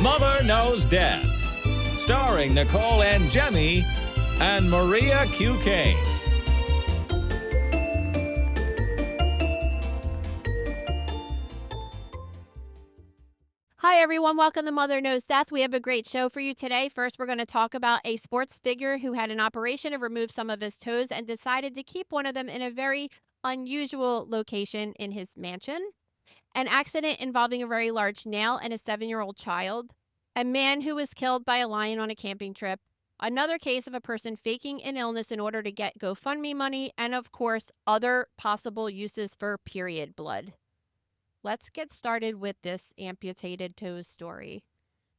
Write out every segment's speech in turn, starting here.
Mother Knows Death, starring Nicole and Jemmy and Maria Q. Kane. Hi, everyone. Welcome to Mother Knows Death. We have a great show for you today. First, we're going to talk about a sports figure who had an operation to remove some of his toes and decided to keep one of them in a very unusual location in his mansion. An accident involving a very large nail and a 7-year-old child. A man who was killed by a lion on a camping trip. Another case of a person faking an illness in order to get GoFundMe money. And, of course, other possible uses for period blood. Let's get started with this amputated toes story.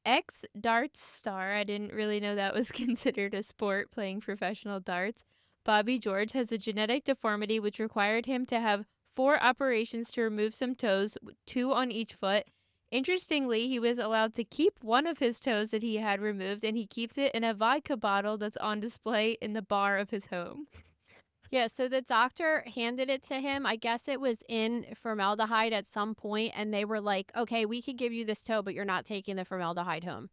Ex-darts star, I didn't really know that was considered a sport, playing professional darts. Bobby George has a genetic deformity which required him to have 4 operations to remove some toes, 2 on each foot. Interestingly, he was allowed to keep one of his toes that he had removed, and he keeps it in a vodka bottle that's on display in the bar of his home. Yeah, so the doctor handed it to him. I guess it was in formaldehyde at some point, and they were like, okay, we could give you this toe, but you're not taking the formaldehyde home.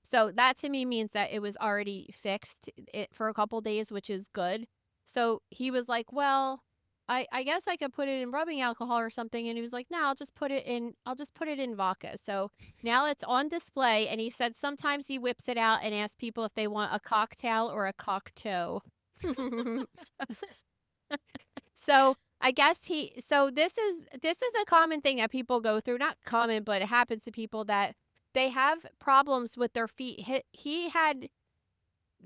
So that to me means that it was already fixed for a couple days, which is good. So he was like, well, I guess I could put it in rubbing alcohol or something. And he was like, no, I'll just put it in vodka. So now it's on display. And he said sometimes he whips it out and asks people if they want a cocktail or a cocktail. So I guess this is a common thing that people go through. Not common, but it happens to people that they have problems with their feet. He had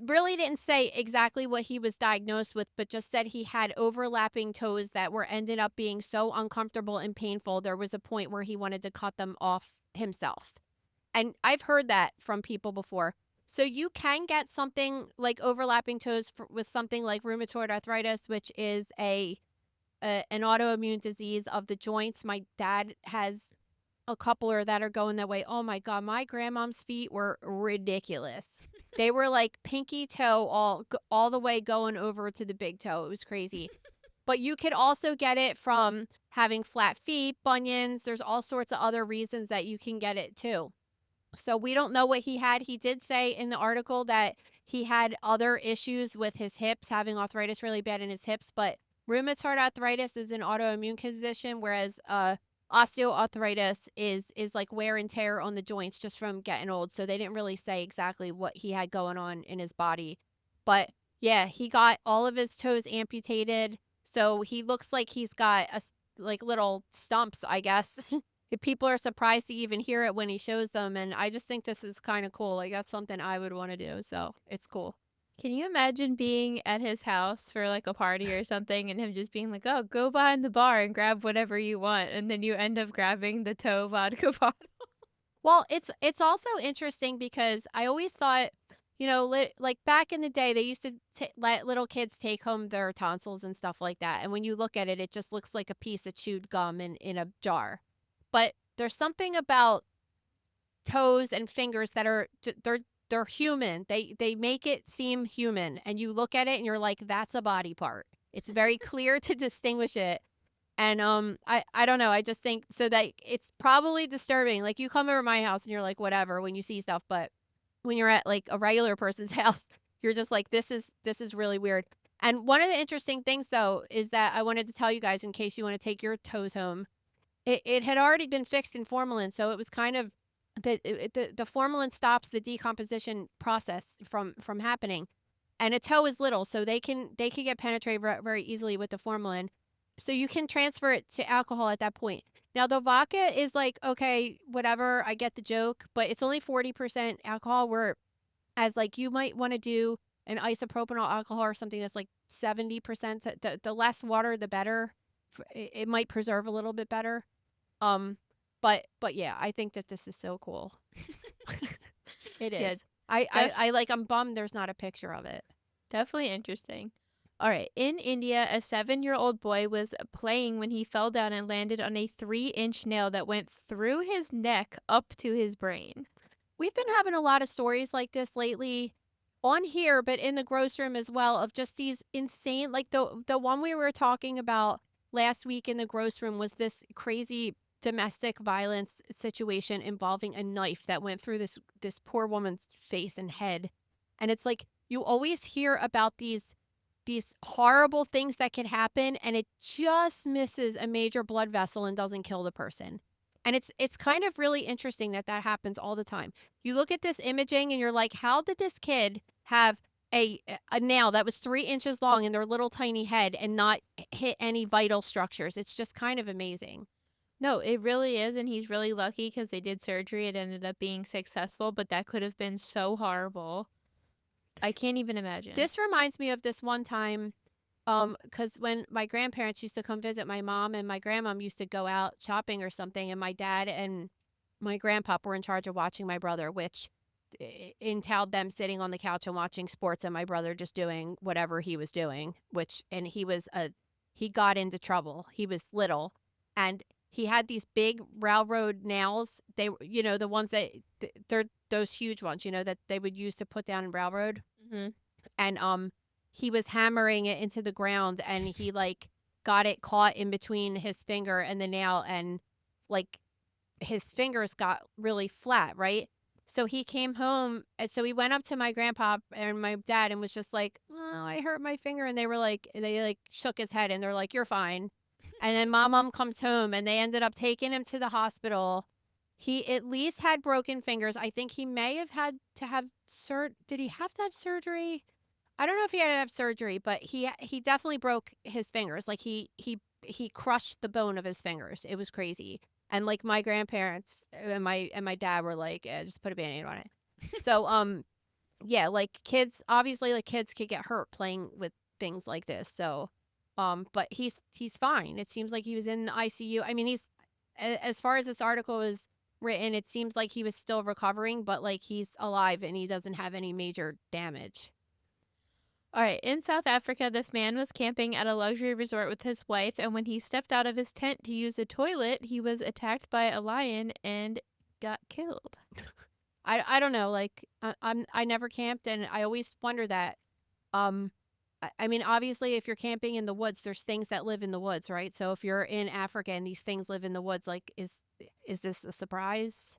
really didn't say exactly what he was diagnosed with, but just said he had overlapping toes that ended up being so uncomfortable and painful. There was a point where he wanted to cut them off himself. And I've heard that from people before. So you can get something like overlapping toes with something like rheumatoid arthritis, which is an autoimmune disease of the joints. My dad has a couple that are going that way. Oh my God, my grandmom's feet were ridiculous. They were like pinky toe all the way going over to the big toe. It was crazy. But you could also get it from having flat feet, bunions. There's all sorts of other reasons that you can get it too. So we don't know what he had. He did say in the article that he had other issues with his hips, having arthritis really bad in his hips. But rheumatoid arthritis is an autoimmune condition, whereas osteoarthritis is like wear and tear on the joints just from getting old. So they didn't really say exactly what he had going on in his body. But yeah, he got all of his toes amputated. So he looks like he's got like little stumps, I guess. People are surprised to even hear it when he shows them. And I just think this is kind of cool. Like, that's something I would want to do. So it's cool. Can you imagine being at his house for like a party or something and him just being like, oh, go behind the bar and grab whatever you want. And then you end up grabbing the toe vodka bottle. Well, it's also interesting because I always thought, like back in the day, they used to let little kids take home their tonsils and stuff like that. And when you look at it, it just looks like a piece of chewed gum in a jar. But there's something about toes and fingers that are they're human. They make it seem human, and you look at it and you're like, that's a body part. It's very clear to distinguish it. And I don't know. I just think so that it's probably disturbing. Like you come over my house and you're like, whatever, when you see stuff, but when you're at like a regular person's house, you're just like, this is really weird. And one of the interesting things though is that I wanted to tell you guys in case you want to take your toes home. It had already been fixed in formalin, so it was kind of the formalin stops the decomposition process from happening. And a toe is little, so they can get penetrated very easily with the formalin. So you can transfer it to alcohol at that point. Now the vodka is like, okay, whatever, I get the joke, but it's only 40% alcohol, whereas like you might want to do an isopropanol alcohol or something that's like 70%. The less water, the better. It might preserve a little bit better. But yeah, I think that this is so cool. It is. Yeah, I'm bummed there's not a picture of it. Definitely interesting. All right. In India, a 7-year-old boy was playing when he fell down and landed on a 3-inch nail that went through his neck up to his brain. We've been having a lot of stories like this lately on here, but in the gross room as well, of just these insane, like the one we were talking about last week in the gross room was this crazy domestic violence situation involving a knife that went through this poor woman's face and head. And it's like you always hear about these horrible things that can happen, and it just misses a major blood vessel and doesn't kill the person. And it's kind of really interesting that happens all the time. You look at this imaging and you're like, how did this kid have a nail that was 3 inches long in their little tiny head and not hit any vital structures? It's just kind of amazing. No, it really is, and he's really lucky because they did surgery. It ended up being successful, but that could have been so horrible. I can't even imagine. This reminds me of this one time, because when my grandparents used to come visit my mom and my grandmom used to go out shopping or something, and my dad and my grandpop were in charge of watching my brother, which entailed them sitting on the couch and watching sports and my brother just doing whatever he was doing, and he got into trouble. He was little, and he had these big railroad nails. They, the ones that they're those huge ones, that they would use to put down in railroad. Mm-hmm. And he was hammering it into the ground, and he like got it caught in between his finger and the nail, and like his fingers got really flat, right? So he came home, and so he went up to my grandpa and my dad and was just like, "Oh, I hurt my finger," and they shook his head and they're like, "You're fine." And then my mom comes home, and they ended up taking him to the hospital. He at least had broken fingers. I think he may have had to have did he have to have surgery? I don't know if he had to have surgery, but he definitely broke his fingers. Like he crushed the bone of his fingers. It was crazy. And like my grandparents and my dad were like, just put a Band-Aid on it. So yeah, like kids could get hurt playing with things like this. So but he's fine. It seems like he was in the ICU. I mean, he's, as far as this article is written, it seems like he was still recovering, but like he's alive and he doesn't have any major damage. All right, in South Africa, this man was camping at a luxury resort with his wife, and when he stepped out of his tent to use a toilet, he was attacked by a lion and got killed. I don't know, like I never camped, and I always wonder that. I mean, obviously, if you're camping in the woods, there's things that live in the woods, right? So if you're in Africa and these things live in the woods, like is this a surprise?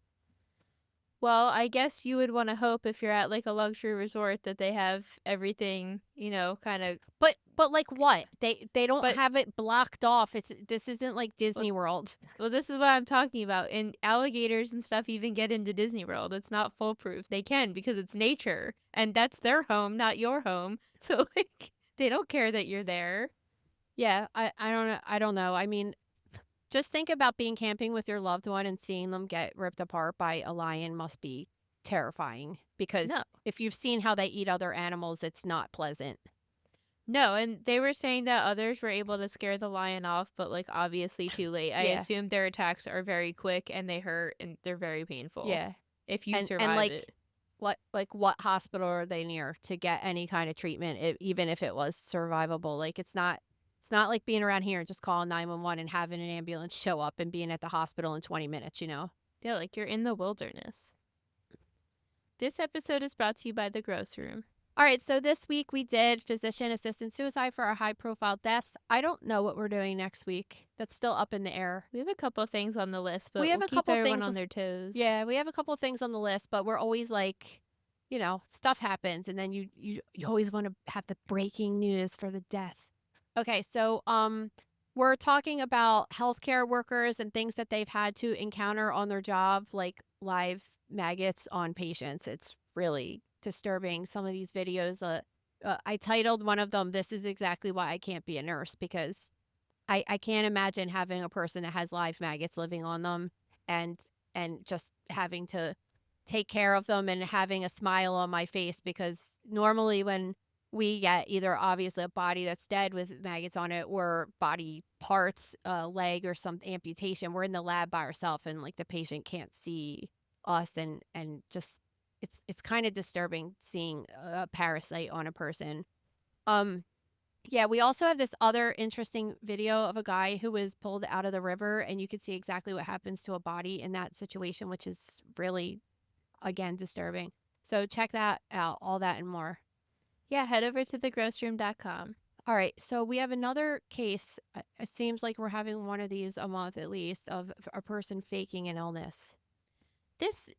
Well, I guess you would want to hope if you're at like a luxury resort that they have everything, kind of. But like what? They don't But- have it blocked off. This isn't like Disney World. Well, this is what I'm talking about. And alligators and stuff even get into Disney World. It's not foolproof. They can because it's nature, and that's their home, not your home. So like they don't care that you're there. Yeah, I don't know. I don't know. I mean, just think about being camping with your loved one and seeing them get ripped apart by a lion must be terrifying, because No. if you've seen how they eat other animals, it's not pleasant. No, and they were saying that others were able to scare the lion off, but like obviously too late. I Yeah. assume their attacks are very quick and they hurt and they're very painful. Yeah. If you And survive like it. what hospital are they near to get any kind of treatment, even if it was survivable? Like it's not like being around here and just calling 911 and having an ambulance show up and being at the hospital in 20 minutes, Yeah, like you're in the wilderness. This episode is brought to you by The Gross Room. All right, so this week we did physician assisted suicide for a high profile death. I don't know what we're doing next week. That's still up in the air. We have a couple things on the list, but We have we'll a keep couple everyone things on their toes. Yeah, we have a couple things on the list, but we're always like, stuff happens, and then you always want to have the breaking news for the death. Okay, so we're talking about healthcare workers and things that they've had to encounter on their job, like live maggots on patients. It's really disturbing, some of these videos. I titled one of them, "This is exactly why I can't be a nurse," because I can't imagine having a person that has live maggots living on them and just having to take care of them and having a smile on my face, because normally when we get either obviously a body that's dead with maggots on it or body parts, leg or some amputation, we're in the lab by ourselves and like the patient can't see us, and just it's kind of disturbing seeing a parasite on a person. Yeah, we also have this other interesting video of a guy who was pulled out of the river, and you could see exactly what happens to a body in that situation, which is really, again, disturbing. So check that out, all that and more. Yeah, head over to thegrossroom.com. All right, so we have another case. It seems like we're having one of these a month at least of a person faking an illness. This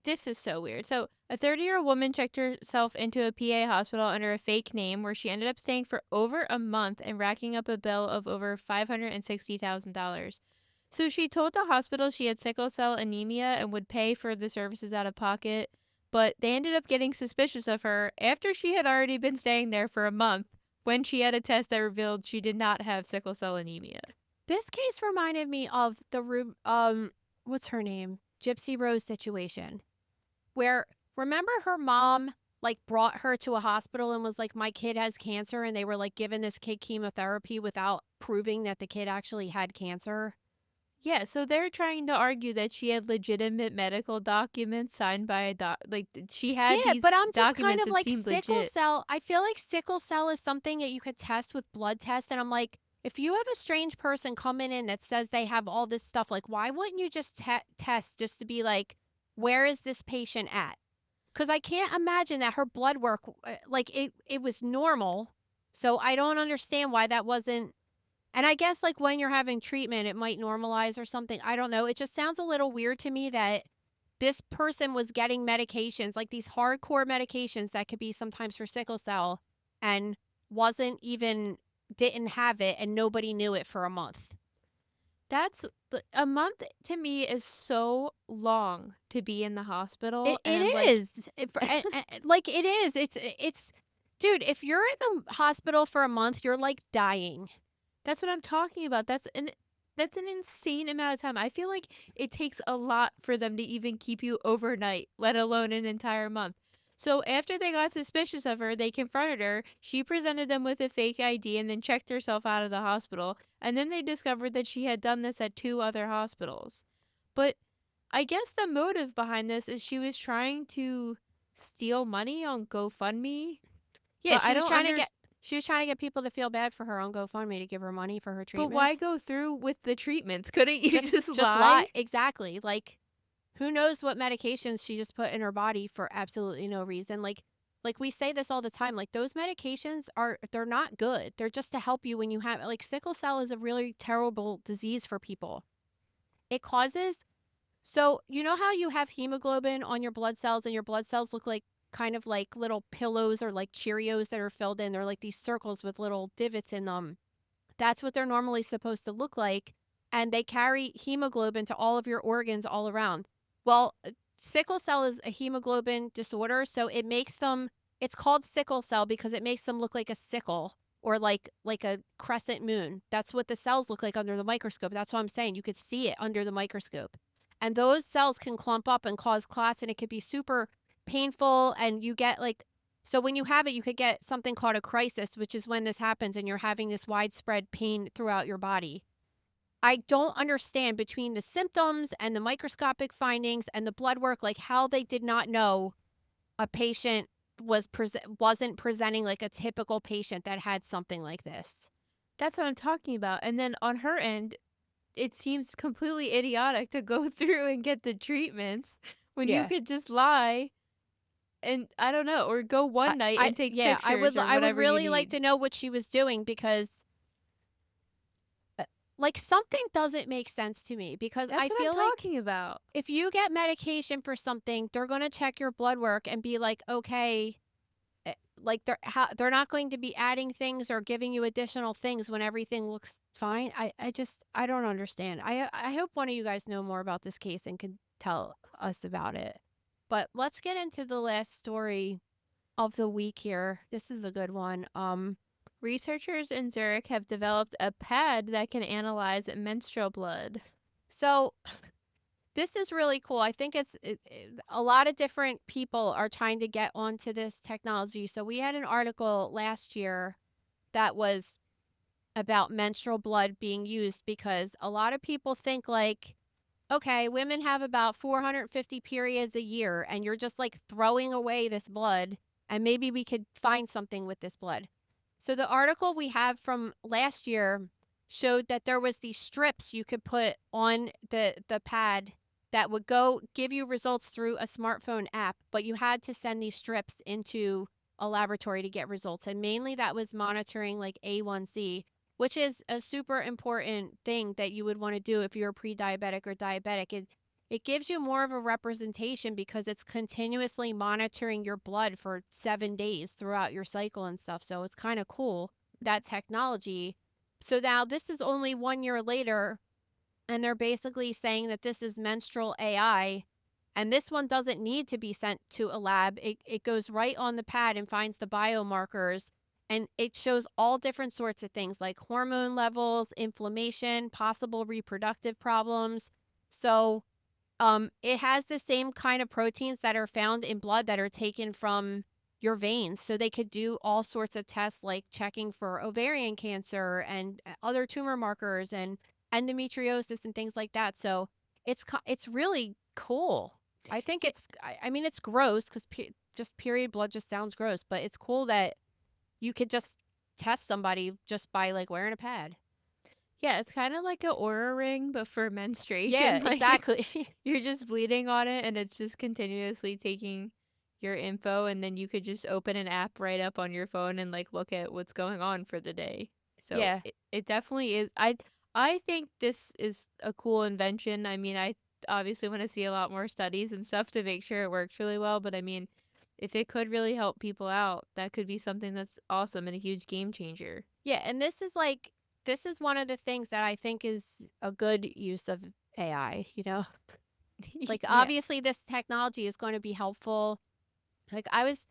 this is so weird. So, a 30-year-old woman checked herself into a PA hospital under a fake name where she ended up staying for over a month and racking up a bill of over $560,000. So, she told the hospital she had sickle cell anemia and would pay for the services out of pocket, but they ended up getting suspicious of her after she had already been staying there for a month when she had a test that revealed she did not have sickle cell anemia. This case reminded me of the what's her name? Gypsy Rose situation. Where remember her mom like brought her to a hospital and was like, my kid has cancer, and they were like giving this kid chemotherapy without proving that the kid actually had cancer. Yeah, so they're trying to argue that she had legitimate medical documents signed by a she had Yeah, these but I'm just kind documents of that like seemed sickle legit. cell. I feel like sickle cell is something that you could test with blood tests. And I'm like, if you have a strange person coming in that says they have all this stuff, like, why wouldn't you just test just to be like, where is this patient at? Because I can't imagine that her blood work, like, it was normal. So I don't understand why that wasn't. And I guess, like, when you're having treatment, it might normalize or something. I don't know. It just sounds a little weird to me that this person was getting medications, like these hardcore medications that could be sometimes for sickle cell, and wasn't even, didn't have it, and nobody knew it for a month. A month to me is so long to be in the hospital It and like is. Like, it is. It's, dude, if you're in the hospital for a month, you're like dying. that's what I'm talking about. That's an insane amount of time. I feel like it takes a lot for them to even keep you overnight, let alone an entire month. So after they got suspicious of her, they confronted her. She presented them with a fake ID and then checked herself out of the hospital. And then they discovered that she had done this at 2 other hospitals. But I guess the motive behind this is she was trying to steal money on GoFundMe. Yeah, But I don't understand. she was trying to get people to feel bad for her on GoFundMe to give her money for her But why treatments. go through with the treatments? Couldn't you just Just lie? lie. Exactly. Like, who knows what medications she just put in her body for absolutely no reason. Like we say this all the time. Like, those medications they're not good. They're just to help you when you have, like, sickle cell is a really terrible disease for people. It causes, so you know how you have hemoglobin on your blood cells and your blood cells look like kind of like little pillows or like Cheerios that are filled in. They're like these circles with little divots in them. That's what they're normally supposed to look like. And they carry hemoglobin to all of your organs all around. Well, sickle cell is a hemoglobin disorder. So it makes them, it's called sickle cell because it makes them look like a sickle or like a crescent moon. That's what the cells look like under the microscope. That's what I'm saying. You could see it under the microscope. And those cells can clump up and cause clots, and it could be super painful. And you get like, so when you have it, you could get something called a crisis, which is when this happens and you're having this widespread pain throughout your body. I don't understand between the symptoms and the microscopic findings and the blood work, like how they did not know a patient wasn't presenting like a typical patient that had something like this. That's what I'm talking about. And then on her end, it seems completely idiotic to go through and get the treatments when you Yeah. could just lie and I don't know, or go one night and take Yeah, pictures or I would whatever you really like need. to know what she was doing because like something doesn't make sense to me because That's I what I'm feel like talking about. if you get medication for something, they're going to check your blood work and be like, okay, like they're not going to be adding things or giving you additional things when everything looks fine. I don't understand. I hope one of you guys know more about this case and can tell us about it. But let's get into the last story of the week here. This is a good one. Researchers in Zurich have developed a pad that can analyze menstrual blood. So this is really cool. I think a lot of different people are trying to get onto this technology. So we had an article last year that was about menstrual blood being used because a lot of people think like, okay, women have about 450 periods a year and you're just like throwing away this blood and maybe we could find something with this blood. So the article we have from last year showed that there was these strips you could put on the pad that would go give you results through a smartphone app, but you had to send these strips into a laboratory to get results. And mainly that was monitoring like A1C, which is a super important thing that you would want to do if you're pre-diabetic or diabetic. It gives you more of a representation because it's continuously monitoring your blood for 7 days throughout your cycle and stuff. So it's kind of cool, that technology. So now this is only 1 year later, and they're basically saying that this is menstrual AI, and this one doesn't need to be sent to a lab. It goes right on the pad and finds the biomarkers, and it shows all different sorts of things like hormone levels, inflammation, possible reproductive problems. So it has the same kind of proteins that are found in blood that are taken from your veins. So they could do all sorts of tests like checking for ovarian cancer and other tumor markers and endometriosis and things like that. So it's really cool. I think I mean, it's gross because just period blood just sounds gross, but it's cool that you could just test somebody just by like wearing a pad. Yeah, it's kind of like a Aura ring, but for menstruation. Yeah, Like, exactly. you're just bleeding on it, and it's just continuously taking your info, and then you could just open an app right up on your phone and like look at what's going on for the day. So Yeah. it definitely is. I think this is a cool invention. I mean, I obviously want to see a lot more studies and stuff to make sure it works really well, but I mean, if it could really help people out, that could be something that's awesome and a huge game changer. Yeah, and this is one of the things that I think is a good use of AI, you know? Like Yeah. obviously this technology is going to be helpful. Like I was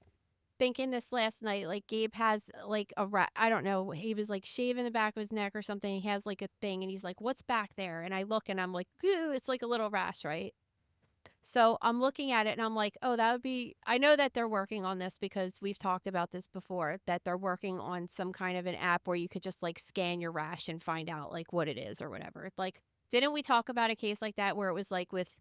thinking this last night, like Gabe has like I don't know, he was like shaving the back of his neck or something. He has like a thing and he's like, "What's back there?" And I look and I'm like, "Ooh, it's like a little rash, right?" So I'm looking at it and I'm like, "Oh, that would be." I know that they're working on this because we've talked about this before, that they're working on some kind of an app where you could just like scan your rash and find out like what it is or whatever. Like, didn't we talk about a case like that where it was like with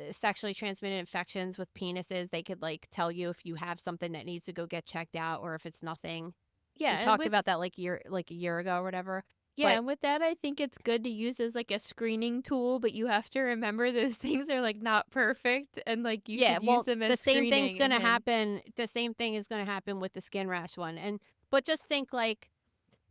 sexually transmitted infections with penises? They could like tell you if you have something that needs to go get checked out or if it's nothing. Yeah, We and talked with about that like a year ago or whatever. Yeah, But and with that, I think it's good to use as like a screening tool, but you have to remember those things are like not perfect, and like you yeah, should use well, them the as same thing's screening. going And to then, happen. The same thing is going to happen with the skin rash one. But just think like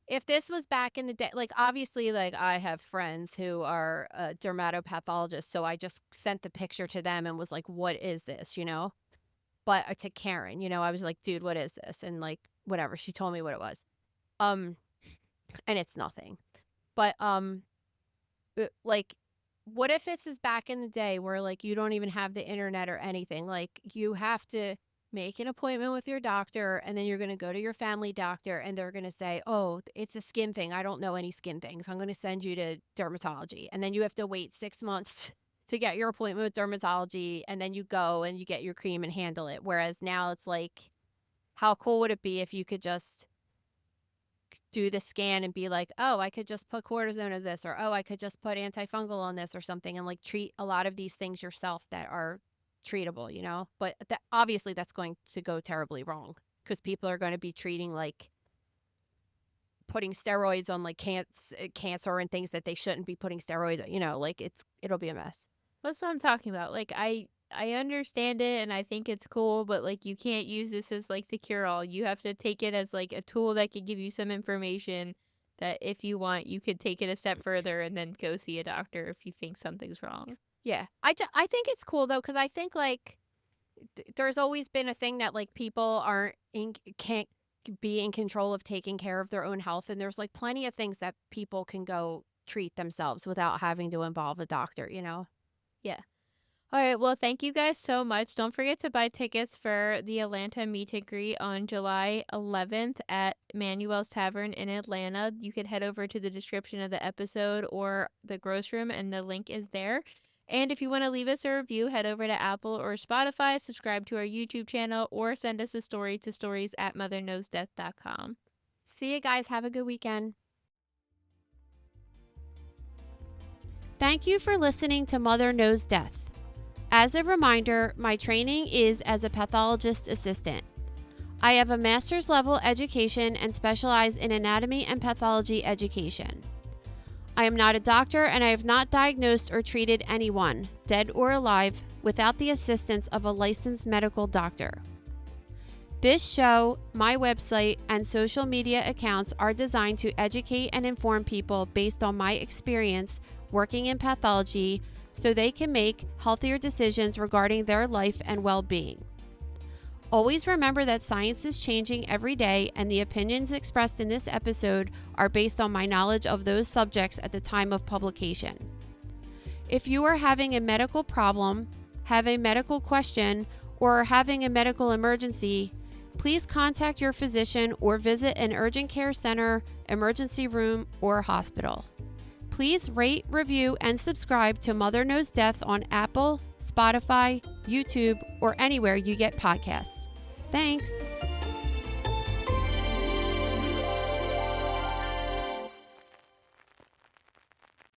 if this was back in the day, like obviously, like I have friends who are dermatopathologists, so I just sent the picture to them and was like, "What is this?" You know. But to Karen, you know, I was like, "Dude, what is this?" And like, whatever, she told me what it was. Um, and it's nothing. But like, what if it's as back in the day where like you don't even have the internet or anything? Like you have to make an appointment with your doctor and then you're going to go to your family doctor and they're going to say, "Oh, it's a skin thing. I don't know any skin things. I'm going to send you to dermatology." And then you have to wait 6 months to get your appointment with dermatology, and then you go and you get your cream and handle it. Whereas now it's like, how cool would it be if you could just do the scan and be like, "Oh, I could just put cortisone of this," or, "Oh, I could just put antifungal on this," or something, and like treat a lot of these things yourself that are treatable, you know? But that obviously that's going to go terribly wrong because people are going to be treating like putting steroids on like cancer and things that they shouldn't be putting steroids on, you know, like it'll be a mess. that's what I'm talking about. Like I understand it, and I think it's cool, but like you can't use this as like the cure all. You have to take it as like a tool that can give you some information that if you want, you could take it a step further and then go see a doctor if you think something's wrong. Yeah. I think it's cool though cuz I think like there's always been a thing that like people can't be in control of taking care of their own health, and there's like plenty of things that people can go treat themselves without having to involve a doctor, you know. Yeah. All right. Well, thank you guys so much. Don't forget to buy tickets for the Atlanta meet and greet on July 11th at Manuel's Tavern in Atlanta. You could head over to the description of the episode or the gross room, and the link is there. And if you want to leave us a review, head over to Apple or Spotify, subscribe to our YouTube channel, or send us a story to stories@motherknowsdeath.com. See you guys. Have a good weekend. Thank you for listening to Mother Knows Death. As a reminder, my training is as a pathologist assistant. I have a master's level education and specialize in anatomy and pathology education. I am not a doctor and I have not diagnosed or treated anyone, dead or alive, without the assistance of a licensed medical doctor. This show, my website, and social media accounts are designed to educate and inform people based on my experience working in pathology so they can make healthier decisions regarding their life and well-being. Always remember that science is changing every day, and the opinions expressed in this episode are based on my knowledge of those subjects at the time of publication. If you are having a medical problem, have a medical question, or are having a medical emergency, please contact your physician or visit an urgent care center, emergency room, or hospital. Please rate, review, and subscribe to Mother Knows Death on Apple, Spotify, YouTube, or anywhere you get podcasts. Thanks.